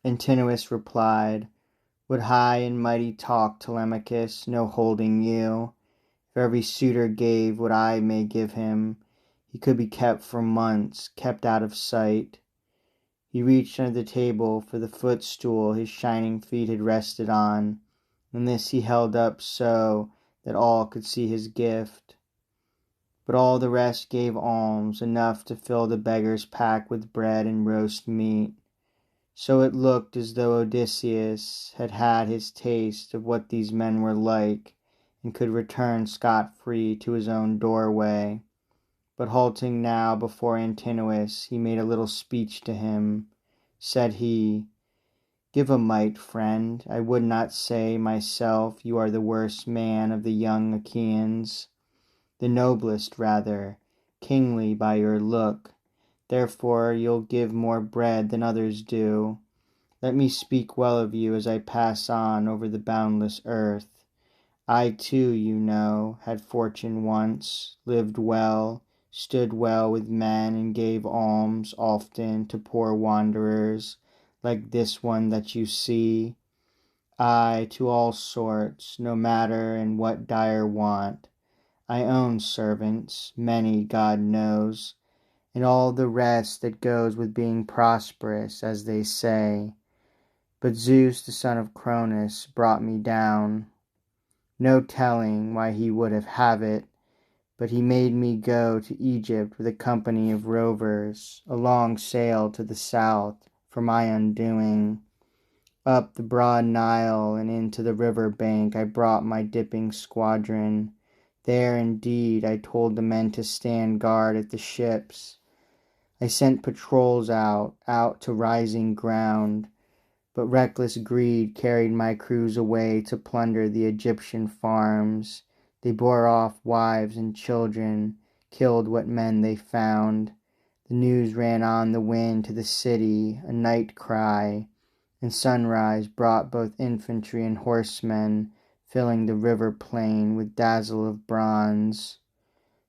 Antinous replied, "Would high and mighty talk, Telemachus, no holding you. If every suitor gave what I may give him, he could be kept for months, kept out of sight." He reached under the table for the footstool his shining feet had rested on, and this he held up so that all could see his gift. But all the rest gave alms, enough to fill the beggar's pack with bread and roast meat. So it looked as though Odysseus had had his taste of what these men were like, and could return scot-free to his own doorway. But halting now before Antinous, he made a little speech to him. Said he, "Give a mite, friend. I would not say myself you are the worst man of the young Achaeans, the noblest rather, kingly by your look. Therefore you'll give more bread than others do. Let me speak well of you as I pass on over the boundless earth. I too, you know, had fortune once, lived well, stood well with men, and gave alms often to poor wanderers, like this one that you see. Ay, to all sorts, no matter in what dire want. I own servants, many, God knows, and all the rest that goes with being prosperous, as they say. But Zeus, the son of Cronus, brought me down. No telling why he would have it, but he made me go to Egypt with a company of rovers, a long sail to the south for my undoing. Up the broad Nile and into the river bank I brought my dipping squadron. There indeed I told the men to stand guard at the ships. I sent patrols out to rising ground, but reckless greed carried my crews away to plunder the Egyptian farms. They bore off wives and children, killed what men they found. The news ran on the wind to the city, a night cry, and sunrise brought both infantry and horsemen, filling the river plain with dazzle of bronze.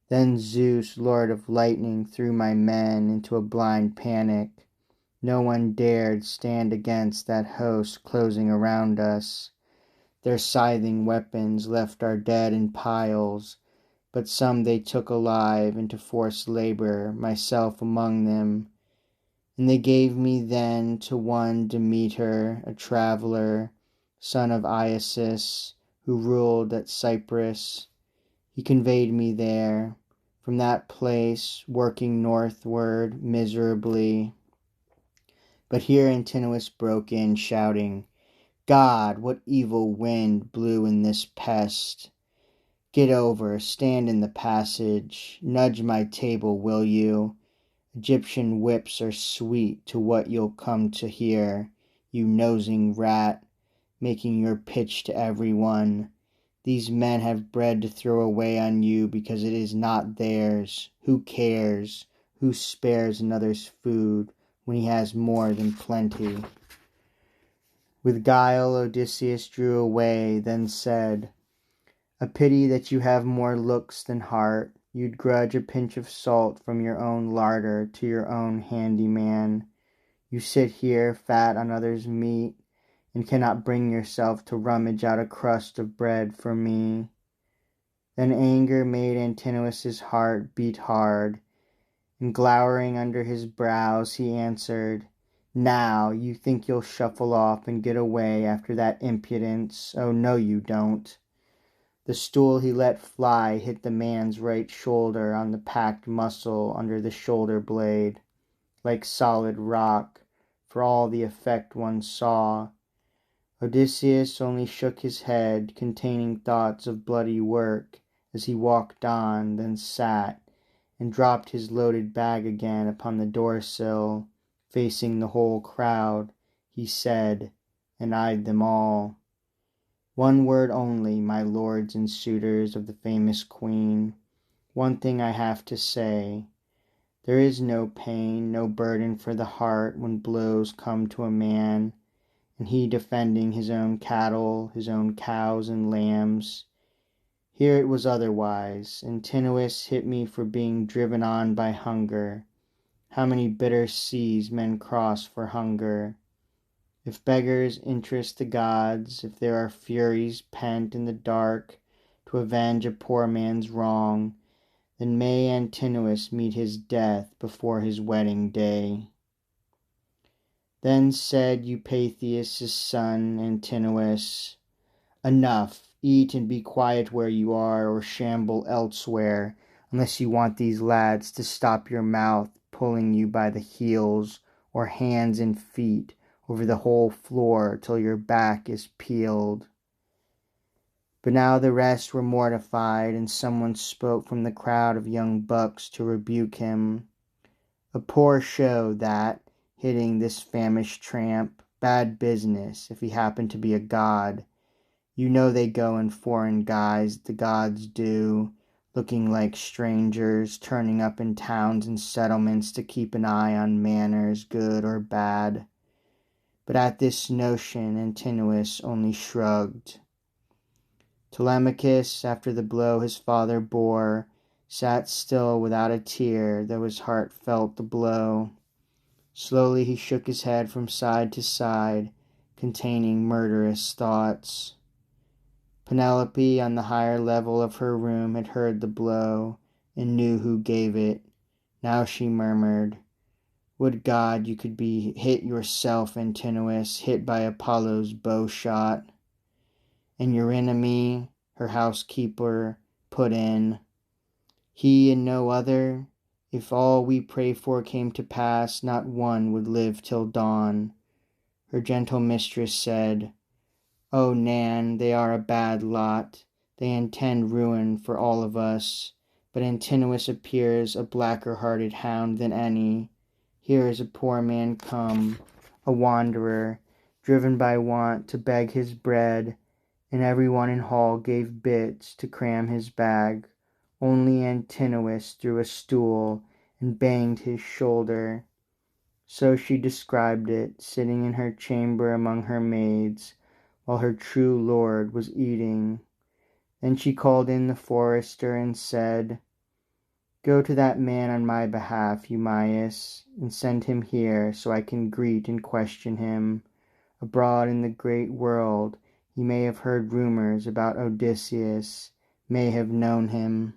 Then Zeus, lord of lightning, threw my men into a blind panic. No one dared stand against that host closing around us. Their scything weapons left our dead in piles, but some they took alive into forced labor, myself among them. And they gave me then to one Demeter, a traveler, son of Iasus, who ruled at Cyprus. He conveyed me there, from that place working northward miserably. But here Antinous broke in, shouting, "God, what evil wind blew in this pest? Get over, stand in the passage, nudge my table, will you? Egyptian whips are sweet to what you'll come to hear, you nosing rat, making your pitch to everyone. These men have bread to throw away on you because it is not theirs. Who cares? Who spares another's food when he has more than plenty?" With guile Odysseus drew away, then said, "A pity that you have more looks than heart. You'd grudge a pinch of salt from your own larder to your own handyman. You sit here, fat on others' meat, and cannot bring yourself to rummage out a crust of bread for me." Then anger made Antinous' heart beat hard, and glowering under his brows he answered, "Now you think you'll shuffle off and get away after that impudence. Oh no, you don't." The stool he let fly hit the man's right shoulder on the packed muscle under the shoulder blade, like solid rock, for all the effect one saw. Odysseus only shook his head, containing thoughts of bloody work, as he walked on, then sat, and dropped his loaded bag again upon the door-sill. Facing the whole crowd, he said, and eyed them all, "One word only, my lords and suitors of the famous queen. One thing I have to say. There is no pain, no burden for the heart when blows come to a man, and he defending his own cattle, his own cows and lambs. Here it was otherwise. Antinous hit me for being driven on by hunger. How many bitter seas men cross for hunger! If beggars interest the gods, if there are furies pent in the dark to avenge a poor man's wrong, then may Antinous meet his death before his wedding day. Then said Eupeithes' son Antinous, Enough, eat and be quiet where you are, or shamble elsewhere, unless you want these lads to stop your mouth pulling you by the heels, or hands and feet, over the whole floor till your back is peeled. But now the rest were mortified, and someone spoke from the crowd of young bucks to rebuke him. A poor show that, hitting this famished tramp, bad business, if he happened to be a god. You know they go in foreign guise, the gods do, looking like strangers, turning up in towns and settlements to keep an eye on manners, good or bad. But at this notion Antinous only shrugged. Telemachus, after the blow his father bore, sat still without a tear, though his heart felt the blow. Slowly he shook his head from side to side, containing murderous thoughts. Penelope, on the higher level of her room, had heard the blow, and knew who gave it. Now she murmured, Would God you could be hit yourself, Antinous, hit by Apollo's bow shot. And Eurynomé, her housekeeper, put in, He and no other? If all we pray for came to pass, not one would live till dawn. Her gentle mistress said, Oh, Nan, they are a bad lot. They intend ruin for all of us. But Antinous appears a blacker-hearted hound than any. Here is a poor man come, a wanderer, driven by want to beg his bread, and every one in hall gave bits to cram his bag. Only Antinous threw a stool and banged his shoulder. So she described it, sitting in her chamber among her maids, while her true lord was eating. Then she called in the forester and said, Go to that man on my behalf, Eumaeus, and send him here, so I can greet and question him. Abroad in the great world he may have heard rumors about Odysseus, may have known him.